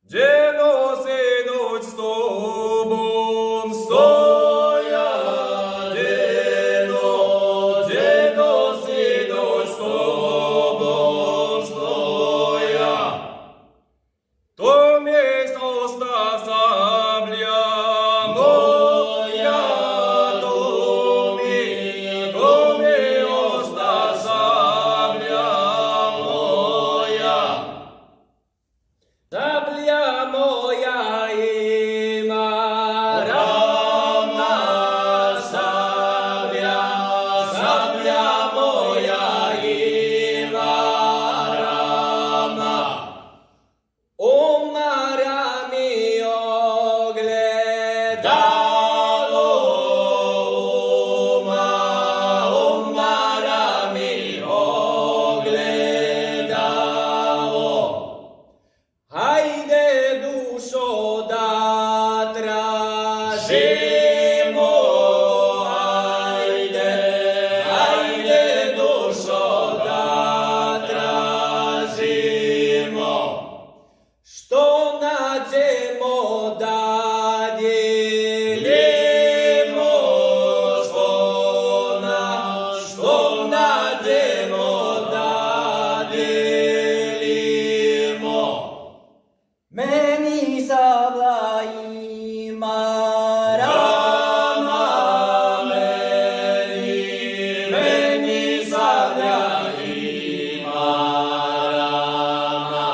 Dzieno synuć z Tobą stoja, dzieno synuć z Tobą stoja. To jest osta sablia moja, to mi osta sablia moja. Sablia moja ima rama, sablia moja ima rama. Umara mi ogledalo, umara mi ogledalo. Hajde dušo da tražimo, hajde dušo da tražimo. Što nađemo da dijelimo, što nađemo da dijelimo. Meni sabla ima rama, meni sabla ima rama.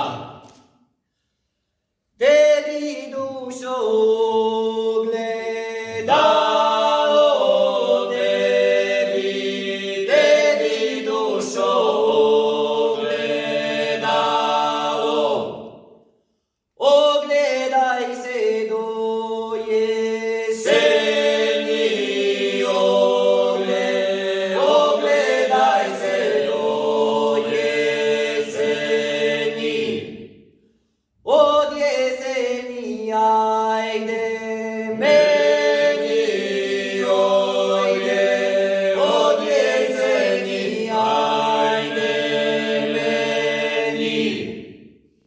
Tebi dušo